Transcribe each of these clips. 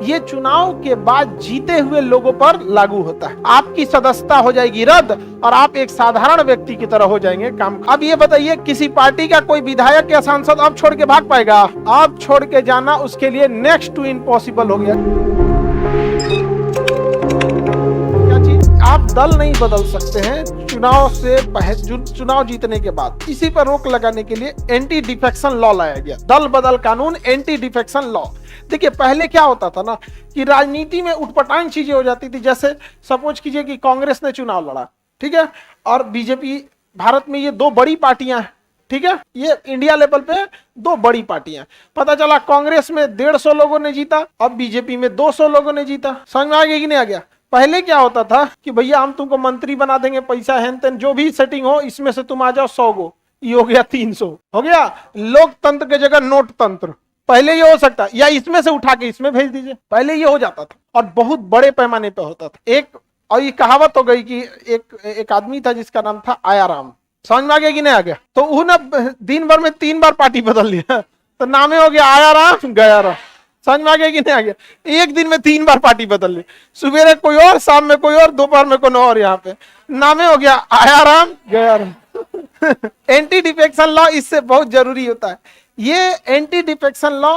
ये चुनाव के बाद जीते हुए लोगों पर लागू होता है। आपकी सदस्यता हो जाएगी रद्द और आप एक साधारण व्यक्ति की तरह हो जाएंगे काम। अब ये बताइए, किसी पार्टी का कोई विधायक या सांसद अब छोड़ के भाग पाएगा? अब छोड़ के जाना उसके लिए नेक्स्ट टू इम्पॉसिबल हो गया। आप दल नहीं बदल सकते हैं चुनाव से पहले, चुनाव जीतने के बाद। इसी पर रोक लगाने के लिए एंटी डिफेक्शन लॉ लाया गया, दल बदल कानून, एंटी डिफेक्शन लॉ। देखिए पहले क्या होता था ना कि राजनीति में उटपटांग चीजें हो जाती थी। जैसे सपोज कीजिए कि कांग्रेस ने चुनाव लड़ा, ठीक है, और बीजेपी, भारत में ये दो बड़ी पार्टियां हैं, ठीक है, ये इंडिया लेवल पे दो बड़ी पार्टियां। पता चला कांग्रेस में 150 लोगों ने जीता, अब बीजेपी में 200 लोगों ने जीता। समझ में आ गया कि नहीं आ गया? पहले क्या होता था कि भैया हम तुमको मंत्री बना देंगे, पैसा हैन तेन जो भी सेटिंग हो, इसमें से तुम आ जाओ 100 गो, ये हो गया 300, हो गया लोकतंत्र के जगह नोट तंत्र। पहले ये हो सकता, या इसमें से उठा के इसमें भेज दीजिए, पहले ये हो जाता था और बहुत बड़े पैमाने पे होता था। एक और ये कहावत हो गई कि एक आदमी था जिसका नाम था आयाराम। समझ में आ गया कि नहीं आ गया? तो वो ना दिन भर में 3 बार पार्टी बदल लिया, तो नामे हो गया आयाराम गयाराम। समझ में आ गया कि नहीं आ गया? एक दिन में 3 बार पार्टी बदल ली, सुबह कोई और, शाम में कोई और, दोपहर में कोई और। यहाँ पे नामे हो गया Aaya Ram Gaya Ram. Anti defection law इससे बहुत जरूरी होता है। ये एंटी डिफेक्शन लॉ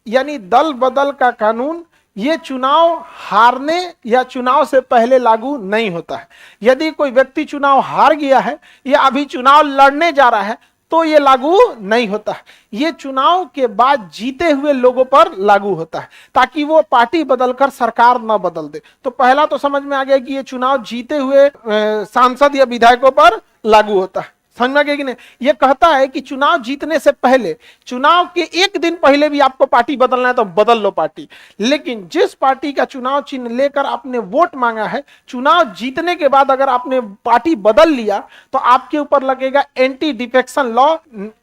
यानी दल बदल का कानून, ये चुनाव हारने या चुनाव से पहले लागू नहीं होता है। यदि कोई व्यक्ति चुनाव हार गया है या अभी चुनाव लड़ने जा रहा है तो ये लागू नहीं होता है। ये चुनाव के बाद जीते हुए लोगों पर लागू होता है, ताकि वो पार्टी बदलकर सरकार न बदल दे। तो पहला तो समझ में आ गया कि ये चुनाव जीते हुए सांसद या विधायकों पर लागू होता है। समझ में आ गया कि नहीं? ये कहता है कि चुनाव जीतने से पहले, चुनाव के एक दिन पहले भी आपको पार्टी बदलना है तो बदल लो पार्टी, लेकिन जिस पार्टी का चुनाव चिन्ह लेकर आपने वोट मांगा है, चुनाव जीतने के बाद अगर आपने पार्टी बदल लिया तो आपके ऊपर लगेगा एंटी डिफेक्शन लॉ,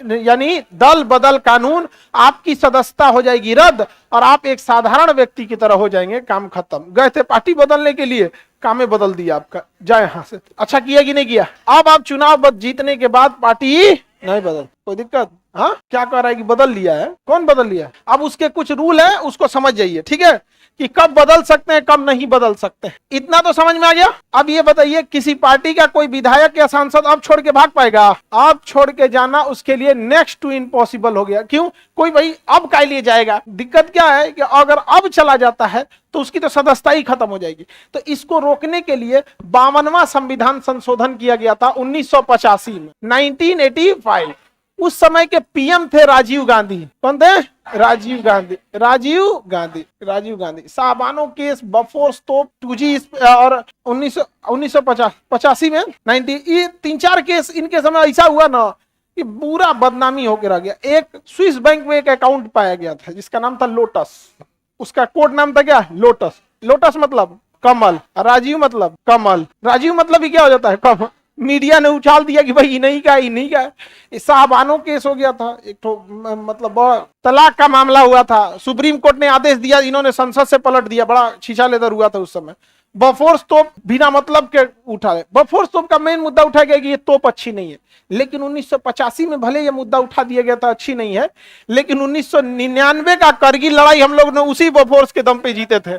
यानी दल बदल कानून। आपकी सदस्यता हो जाएगी रद्द और आप एक साधारण व्यक्ति की तरह हो जाएंगे, काम खत्म। गए थे पार्टी बदलने के लिए, कामे बदल दिया आपका, जाए यहां से। अच्छा किया कि नहीं किया? अब आप चुनाव जीतने के बाद पार्टी नहीं बदल, कोई दिक्कत? हाँ, क्या कह रहा है कि बदल लिया है? कौन बदल लिया है? अब उसके कुछ रूल है, उसको समझ जाइए, ठीक है, कि कब बदल सकते हैं कब नहीं बदल सकते हैं। इतना तो समझ में आ गया। अब ये बताइए, किसी पार्टी का कोई विधायक या सांसद अब छोड़ के भाग पाएगा? अब छोड़ के जाना उसके लिए नेक्स्ट टू इम्पॉसिबल हो गया। क्यों? कोई भाई अब काय लिए जाएगा? दिक्कत क्या है कि अगर अब चला जाता है तो उसकी तो सदस्यता ही खत्म हो जाएगी। तो इसको रोकने के लिए 52वां संविधान संशोधन किया गया था 1985 में, 1985। उस समय के पीएम थे राजीव गांधी। कौन थे? राजीव गांधी। राजीव गांधी साहबानों केस, बफोर्स तोप, 2G और 1985 में 90, ये 3-4 केस इनके समय ऐसा हुआ ना कि पूरा बदनामी होकर रह गया। एक स्विस बैंक में एक अकाउंट पाया गया था जिसका नाम था लोटस, उसका कोड नाम था क्या? लोटस। लोटस मतलब कमल, राजीव मतलब कमल। राजीव मतलब ही क्या हो जाता है? कमल। मीडिया ने उछाल दिया कि भाई ये नहीं का, ये नहीं का। साहबानों केस हो गया था, एक तो मतलब तलाक का मामला हुआ था, सुप्रीम कोर्ट ने आदेश दिया, इन्होंने संसद से पलट दिया, बड़ा शीशा लेदर हुआ था उस समय। बफोर्स तोप बिना मतलब के उठा है। बफोर्स तोप का मेन मुद्दा उठा गया कि ये तोप अच्छी नहीं है, लेकिन 1985 में भले ये मुद्दा उठा दिया गया था अच्छी नहीं है, लेकिन 1999 का करगिल लड़ाई हम लोग ने उसी बफोर्स के दम पे जीते थे।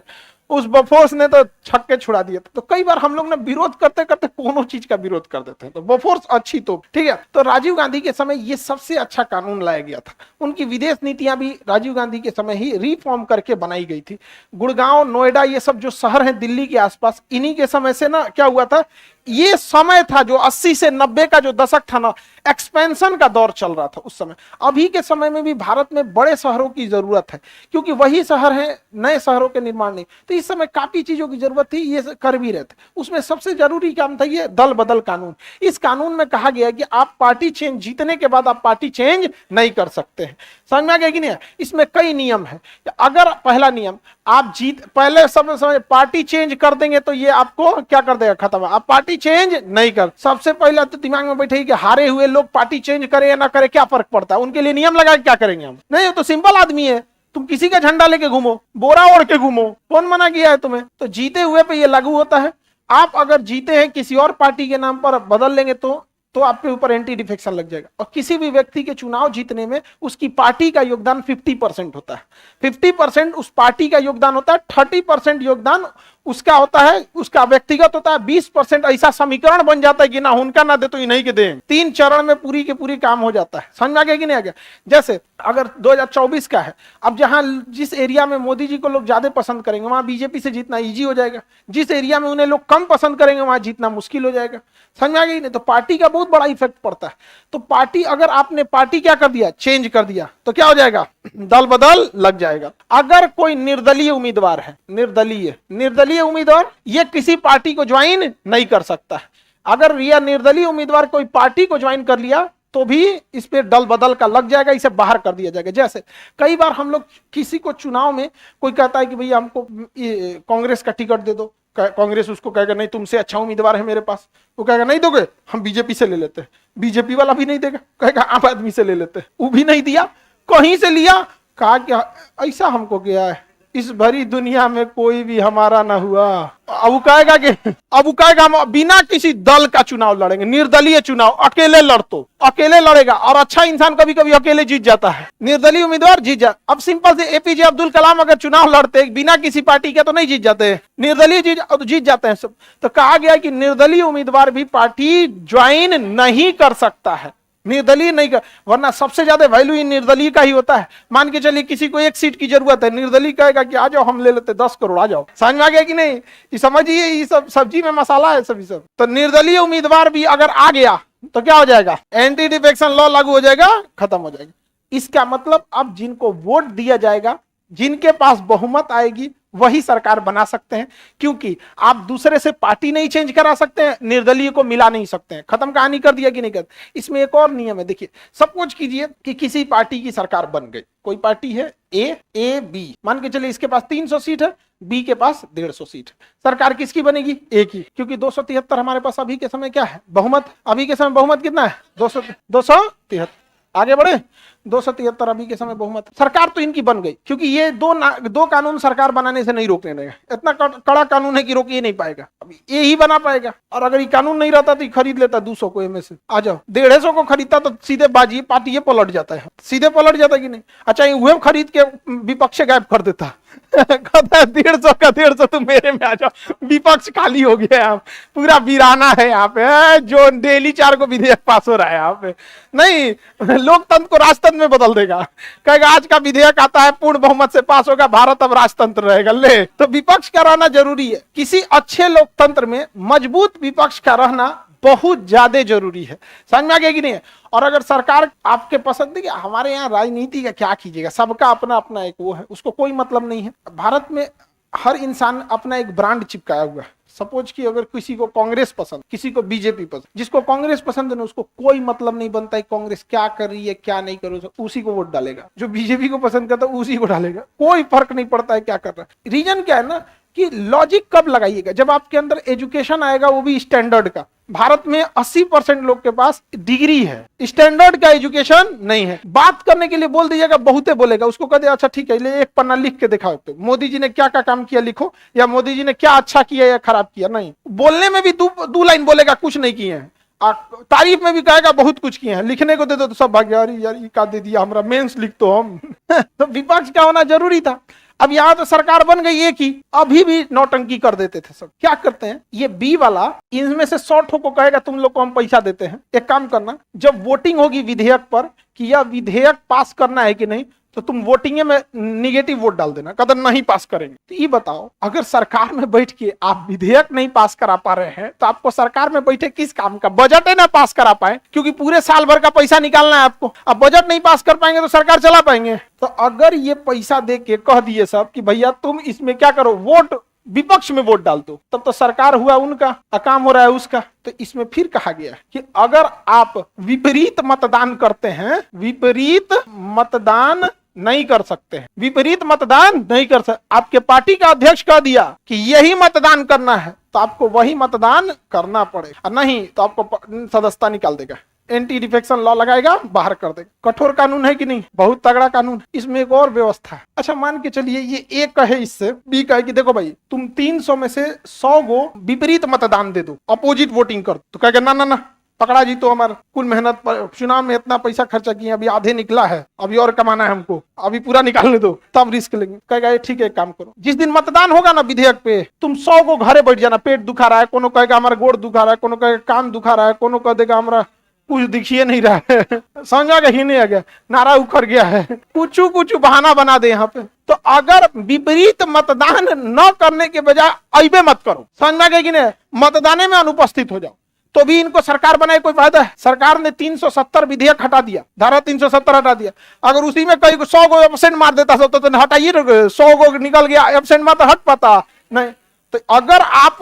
उस बफोर्स ने तो छक्के छुड़ा दिए थे। तो कई बार हम लोग ने विरोध करते करते कोनो चीज का विरोध कर देते हैं। तो बफोर्स अच्छी तो ठीक है। तो राजीव गांधी के समय ये सबसे अच्छा कानून लाया गया था। उनकी विदेश नीतियां भी राजीव गांधी के समय ही रिफॉर्म करके बनाई गई थी। गुड़गांव, नोएडा, ये सब जो शहर हैं दिल्ली के आसपास, इन्हीं के समय से ना क्या हुआ था, ये समय था जो 80 से 90 का जो दशक था ना, एक्सपेंशन का दौर चल रहा था उस समय। अभी के समय में भी भारत में बड़े शहरों की जरूरत है, क्योंकि वही शहर है, नए शहरों के निर्माण नहीं। तो इस समय काफी चीजों की जरूरत थी, ये कर भी रहे थे। उसमें सबसे जरूरी काम था ये दल बदल कानून। इस कानून में कहा गया कि आप पार्टी चेंज, जीतने के बाद आप पार्टी चेंज नहीं कर सकते हैं। समझ में आ गया कि नहीं? इसमें कई नियम है। अगर पहला नियम, आप पहले समय पार्टी चेंज कर देंगे तो ये आपको क्या कर देगा, खत्म है। आप पार्टी चेंज नहीं कर, सबसे पहले तो दिमाग में बैठे कि हारे हुए लोग पार्टी चेंज करे या ना करे क्या फर्क पड़ता है, उनके लिए नियम लगा क्या करेंगे हम? नहीं, तो सिंपल आदमी है, तुम किसी का झंडा लेके घूमो, बोरा ओढ़ के घूमो, कौन मना किया है तुम्हें? तो जीते हुए पे ये लागू होता है। आप अगर जीते हैं किसी और पार्टी के नाम पर बदल लेंगे तो तो आपके ऊपर एंटी डिफेक्शन लग जाएगा। और किसी भी व्यक्ति के चुनाव जीतने में उसकी पार्टी का योगदान 50% होता है। 50% उस पार्टी का योगदान होता है, 30% योगदान उसका होता है, उसका व्यक्तिगत होता है, 20% ऐसा समीकरण बन जाता है कि ना उनका ना दे तो इन्हीं के दे। 3 चरण में पूरी के पूरी काम हो जाता है। समझ में आ गया कि नहीं आ गया? जैसे अगर 2024 का है, अब जहां जिस एरिया में मोदी जी को लोग ज्यादा पसंद करेंगे वहां बीजेपी से जीतना इजी हो जाएगा, जिस एरिया में उन्हें लोग कम पसंद करेंगे वहां जीतना मुश्किल हो जाएगा। समझ में आ गई? नहीं तो पार्टी का बहुत बड़ा इफेक्ट पड़ता है। तो पार्टी, अगर आपने पार्टी क्या कर दिया, चेंज कर दिया, तो क्या हो जाएगा? दल बदल लग जाएगा। अगर कोई निर्दलीय उम्मीदवार है, निर्दलीय उम्मीदवार ये किसी पार्टी को ज्वाइन नहीं कर सकता है। अगर यह निर्दलीय उम्मीदवार कोई पार्टी को ज्वाइन कर लिया तो भी इस पे दल बदल का लग जाएगा, इसे बाहर कर दिया जाएगा। जैसे कई बार हम लोग किसी को चुनाव में कोई कहता है कि भैया हमको कांग्रेस का टिकट दे दो, कांग्रेस उसको कहेगा नहीं तुमसे अच्छा उम्मीदवार है मेरे पास, वो कहेगा नहीं दोगे, हम बीजेपी से ले लेते हैं। बीजेपी वाला भी नहीं देगा, कहेगा आम आदमी से ले लेते हैं, वो भी नहीं दिया, कहीं से लिया, कहा क्या ऐसा हमको गया है, इस भरी दुनिया में कोई भी हमारा ना हुआ। अब वो कहेगा हम बिना किसी दल का चुनाव लड़ेंगे, निर्दलीय चुनाव, अकेले लड़तो, अकेले लड़ेगा। और अच्छा इंसान कभी कभी अकेले जीत जाता है, निर्दलीय उम्मीदवार जीत जाता। अब सिंपल से एपीजे अब्दुल कलाम अगर चुनाव लड़ते बिना किसी पार्टी के तो नहीं जीत जाते, निर्दलीय जीत जाते हैं सब। तो कहा गया कि निर्दलीय उम्मीदवार भी पार्टी ज्वाइन नहीं कर सकता है, निर्दलीय नहीं कर, वरना सबसे ज्यादा वैल्यू इन निर्दलीय का ही होता है। मान के चलिए किसी को 1 सीट की जरूरत है, निर्दलीय कहेगा कि आ जाओ हम ले लेते 10 करोड़, आ जाओ। समझ में आ गया कि नहीं? ये समझिए, ये सब सब्जी में मसाला है सभी सब। तो निर्दलीय उम्मीदवार भी अगर आ गया तो क्या हो जाएगा? एंटी डिफेक्शन लॉ लागू हो जाएगा, खत्म हो जाएगा। इसका मतलब अब जिनको वोट दिया जाएगा, जिनके पास बहुमत आएगी वही सरकार बना सकते हैं, क्योंकि आप दूसरे से पार्टी नहीं चेंज करा सकते हैं, निर्दलीय को मिला नहीं सकते हैं। खत्म कहानी कर दिया कि नहीं कर? इसमें एक और नियम है, देखिए सपोज कीजिए कि किसी पार्टी की सरकार बन गई, कोई पार्टी है ए बी, मान के चलिए इसके पास 300 सीट है, बी के पास 150 सीट है। सरकार किसकी बनेगी? ए की, क्योंकि 273 हमारे पास अभी के समय क्या है? बहुमत। अभी के समय बहुमत कितना है? 273। आगे बढ़े, 273 अभी के समय बहुमत। सरकार तो इनकी बन गई, क्योंकि ये दो कानून सरकार बनाने से नहीं रोकने देगा। इतना कड़ा कानून है कि रोक ही नहीं पाएगा, अभी ये ही बना पाएगा। और अगर ये कानून नहीं रहता तो खरीद लेता 200 को, में से आ जाओ 150 को खरीदता तो सीधे बाजी पार्टी ये पलट जाता है, सीधे पलट जाता कि नहीं? अच्छा ये खरीद के विपक्ष गायब कर देता, कहता है 150 का 150 तुम मेरे में आ जाओ, विपक्ष खाली हो गया, यहाँ पूरा वीराना है यहाँ पे, जो डेली 4 को विधेयक पास हो रहा है यहाँ पे। नहीं, लोकतंत्र को राजतंत्र में बदल देगा, कहेगा आज का विधेयक आता है पूर्ण बहुमत से पास होगा, भारत अब राजतंत्र रहेगा। ले, तो विपक्ष का रहना जरूरी है। किसी अच्छे लोकतंत्र में मजबूत विपक्ष का रहना बहुत ज्यादा जरूरी है। समझ में आ गया कि नहीं? और अगर सरकार आपके पसंद, देखिए हमारे यहाँ राजनीति का क्या कीजिएगा, सबका अपना अपना एक वो है, उसको कोई मतलब नहीं है। भारत में हर इंसान अपना एक ब्रांड चिपकाया हुआ है। सपोज कि अगर किसी को कांग्रेस पसंद, किसी को बीजेपी पसंद, जिसको कांग्रेस पसंद है ना उसको कोई मतलब नहीं बनता है कांग्रेस क्या कर रही है क्या नहीं कर रही है, उसी को वोट डालेगा। जो बीजेपी को पसंद करता है उसी को डालेगा, कोई फर्क नहीं पड़ता है क्या कर रहा है। रीजन क्या है ना कि लॉजिक कब लगाइएगा? जब आपके अंदर एजुकेशन आएगा, वो भी स्टैंडर्ड का। भारत में 80% लोग के पास डिग्री है, स्टैंडर्ड का एजुकेशन नहीं है। बात करने के लिए बोल दीजिएगा, बहुते बोलेगा, उसको कह दे अच्छा ठीक है ले एक पन्ना लिख के दिखाओ, तो मोदी जी ने क्या क्या काम किया लिखो, या मोदी जी ने क्या अच्छा किया या खराब किया। नहीं, बोलने में भी दो लाइन बोलेगा, कुछ नहीं किए हैं। तारीफ में भी कहेगा बहुत कुछ किए हैं, लिखने को दे दो तो सब भाग यार ये का दे दिया, हमारा मेंस लिख तो हम तो विपक्ष का होना जरूरी था। अब यहाँ तो सरकार बन गई एक ही, अभी भी नौटंकी कर देते थे सब। क्या करते हैं ये बी वाला, इनमें से 100 ठो को कहेगा तुम लोग को हम पैसा देते हैं, एक काम करना, जब वोटिंग होगी विधेयक पर कि यह विधेयक पास करना है कि नहीं, तो तुम वोटिंग में निगेटिव वोट डाल देना, कदर नहीं पास करेंगे। तो ये बताओ, अगर सरकार में बैठ के आप विधेयक नहीं पास करा पा रहे हैं तो आपको सरकार में बैठे किस काम का? बजट है ना पास करा पाए, क्योंकि पूरे साल भर का पैसा निकालना है आपको। अब बजट नहीं पास कर पाएंगे तो सरकार चला पाएंगे? तो अगर ये पैसा दे के कह दिए सब कि भैया तुम इसमें क्या करो, वोट विपक्ष में वोट डाल दो, तब तो सरकार हुआ उनका, काम हो रहा है उसका। तो इसमें फिर कहा गया कि अगर आप विपरीत मतदान करते हैं, विपरीत मतदान नहीं कर सकते हैं, विपरीत मतदान नहीं कर सकते। आपके पार्टी का अध्यक्ष कह दिया कि यही मतदान करना है तो आपको वही मतदान करना पड़ेगा, नहीं तो आपको सदस्यता निकाल देगा, एंटी डिफेक्शन लॉ लगाएगा, बाहर कर देगा। कठोर कानून है कि नहीं? बहुत तगड़ा कानून। इसमें एक और व्यवस्था है। अच्छा मान के चलिए ये ए कहे इससे, बी कहे कि देखो भाई तुम 300 में से 100 गो विपरीत मतदान दे दो, अपोजिट वोटिंग कर, तो कहेगा ना ना ना पकड़ा जी तो हमारे कुल मेहनत पर चुनाव में इतना पैसा खर्चा किए, अभी आधे निकला है, अभी और कमाना है हमको, अभी पूरा निकालने दो, तब रिस्क लेंगे। कहेगा ये ठीक है, एक काम करो, जिस दिन मतदान होगा ना विधेयक पे, तुम 100 को घरे बैठ जाना, पेट दुखा रहा है, कोनो कहेगा हमारा गोड़ दुखा रहा है, कोनो कहेगा कान दुखा रहा है, कोनो कह देगा हमारा कुछ दिखिए नहीं रहा है, समझा गया ही नहीं आ गया, नारा उखड़ गया है, कुछ बहाना बना दे यहाँ पे। तो अगर विपरीत मतदान न करने के बजाय अइबे मत करो, समझ में आ गया कि नहीं, मतदाने में अनुपस्थित हो जाओ, तो भी इनको सरकार बनाए कोई फायदा है? सरकार ने 370 विधेयक हटा दिया, धारा 370 हटा दिया। अगर उसी में कई 100 को एब्सेंट मार देता तो हटाइए, 100 को निकल गया एब्सेंट मार तो हट पाता नहीं। तो अगर आप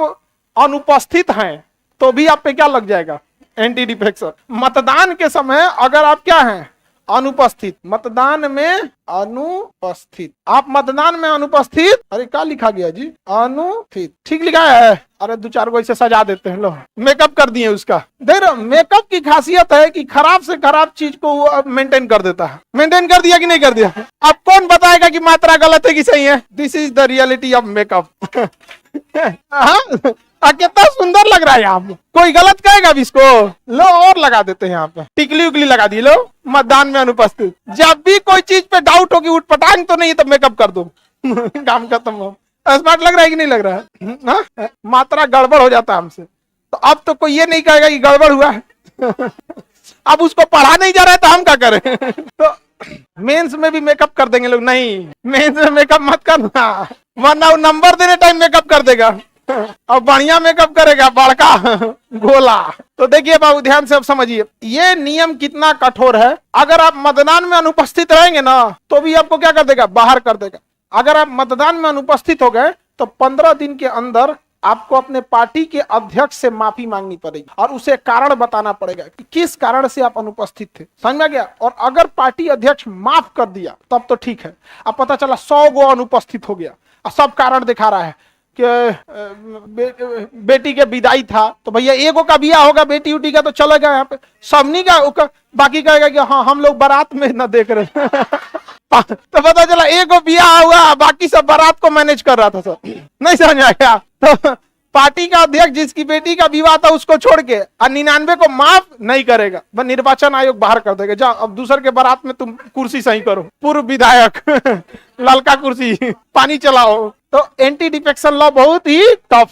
अनुपस्थित हैं तो भी आप पे क्या लग जाएगा? Anti defection. मतदान के समय अगर आप क्या हैं? अनुपस्थित, मतदान में अनुपस्थित, आप मतदान में अनुपस्थित, अरे क्या लिखा गया जी? अनुपस्थित, ठीक लिखा है? अरे 2-4 को ऐसे सजा देते हैं, लो मेकअप कर दिए उसका। देख रहे, मेकअप की खासियत है कि खराब से खराब चीज को मेंटेन कर देता है। मेंटेन कर दिया कि नहीं कर दिया? अब कौन बताएगा कि मात्रा गलत है कि सही है? This is the reality of makeup. कितना सुंदर लग रहा है यहाँ पे, कोई गलत कहेगा भी इसको? लो और लगा देते हैं यहाँ पे, टिकली उकली लगा दी, लो मतदान में अनुपस्थित। जब भी कोई चीज पे डाउट होगी, उठ पटांग तो नहीं, तो मेकअप कर दो, काम खत्म हो। स्मार्ट लग रहा है कि नहीं लग रहा है? हाँ? मात्रा गड़बड़ हो जाता है हमसे, तो अब तो कोई ये नहीं कहेगा कि गड़बड़ हुआ है। अब उसको पढ़ा नहीं जा रहा है तो हम क्या करें? तो मेंस में भी मेकअप कर देंगे लोग, नहीं मेंस में मेकअप मत करना, वरना नंबर देने टाइम मेकअप कर देगा, अब बढ़िया मेकअप करेगा, बड़का गोला। तो देखिए बाबू, ध्यान से अब समझिए, ये नियम कितना कठोर है। अगर आप मतदान में अनुपस्थित रहेंगे ना, तो भी आपको क्या कर देगा? बाहर कर देगा। अगर आप मतदान में अनुपस्थित हो गए तो 15 दिन के अंदर आपको अपने पार्टी के अध्यक्ष से माफी मांगनी पड़ेगी और उसे कारण बताना पड़ेगा कि किस कारण से आप अनुपस्थित थे। समझ में आ गया? और अगर पार्टी अध्यक्ष माफ कर दिया तब तो ठीक है। अब पता चला 100 गो अनुपस्थित हो गया और सब कारण दिखा रहा है कि बेटी के विदाई था, तो भैया एगो का बिया होगा, बेटी उटी का तो चलेगा यहाँ पे, सबनी का बाकी कहेगा कि हाँ हम लोग बारात में न देख रहे। तो पता चला एगो बिया हुआ, बाकी सब बारात को मैनेज कर रहा था सर। नहीं समझ आया? तो पार्टी का अध्यक्ष जिसकी बेटी का विवाह था उसको छोड़ के 99 को माफ नहीं करेगा, वह निर्वाचन आयोग बाहर कर देगा। जाओ अब दूसर के बारात में तुम कुर्सी सही करो, पूर्व विधायक ललका कुर्सी पानी चलाओ। तो एंटी डिफेक्शन लॉ बहुत ही टफ